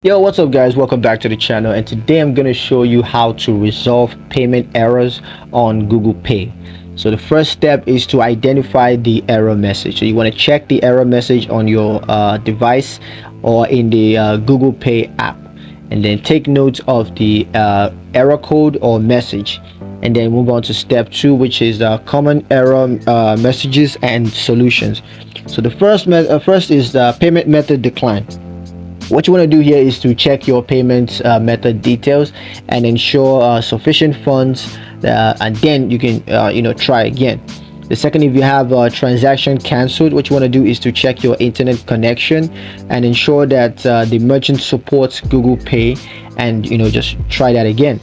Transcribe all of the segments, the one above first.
Yo, what's up guys? Welcome back to the channel, and today I'm going to show you how to resolve payment errors on Google Pay. So the first step is to identify the error message. So you want to check the error message on your device or in the Google Pay app, and then take note of the error code or message, and then move on to step 2, which is common error messages and solutions. So the first is the payment method decline. What you want to do here is to check your payment method details and ensure sufficient funds, and then you can try again. The second, if you have a transaction cancelled, what you want to do is to check your internet connection and ensure that the merchant supports Google Pay, and just try that again.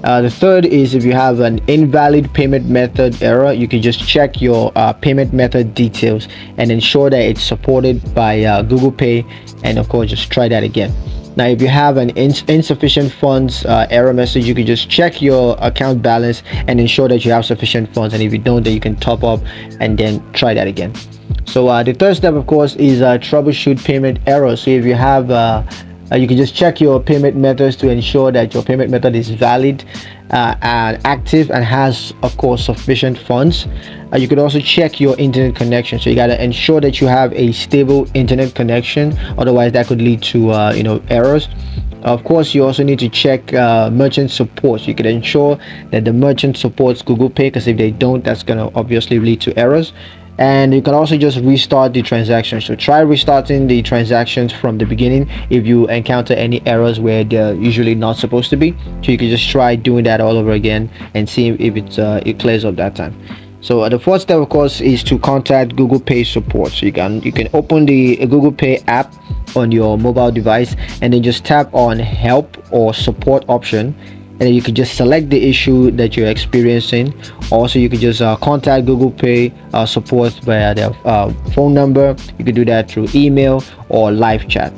The third is, if you have an invalid payment method error, you can just check your payment method details and ensure that it's supported by Google Pay, and of course just try that again. Now if you have an insufficient funds error message, you can just check your account balance and ensure that you have sufficient funds, and if you don't, then you can top up and then try that again. So the third step, of course, is troubleshoot payment errors. So if you have you can just check your payment methods to ensure that your payment method is valid and active and has, of course, sufficient funds. You could also check your internet connection. So you got to ensure that you have a stable internet connection, otherwise that could lead to errors. Of course, you also need to check merchant support. So you can ensure that the merchant supports Google Pay, because if they don't, that's going to obviously lead to errors. And you can also just restart the transaction. So try restarting the transactions from the beginning if you encounter any errors where they're usually not supposed to be. So you can just try doing that all over again and see if it clears up that time. So the fourth step, of course, is to contact Google Pay support. So you can open the Google Pay app on your mobile device, and then just tap on help or support option, and then you can just select the issue that you're experiencing. Also, you can just contact Google Pay support via their phone number. You can do that through email or live chat.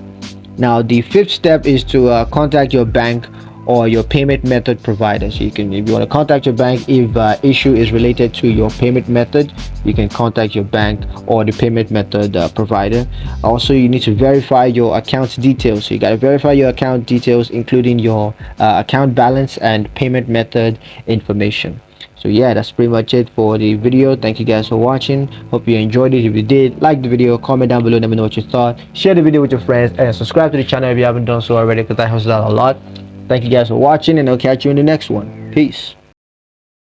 Now the fifth step is to contact your bank or your payment method provider. So if you want to contact your bank, if issue is related to your payment method, you can contact your bank or the payment method provider. Also, you need to verify your account details. So you got to verify your account details, including your account balance and payment method information. So yeah, that's pretty much it for the video. Thank you guys for watching. Hope you enjoyed it. If you did, like the video, comment down below, let me know what you thought. Share the video with your friends, and subscribe to the channel if you haven't done so already, because that helps out a lot. Thank you guys for watching, and I'll catch you in the next one. Peace.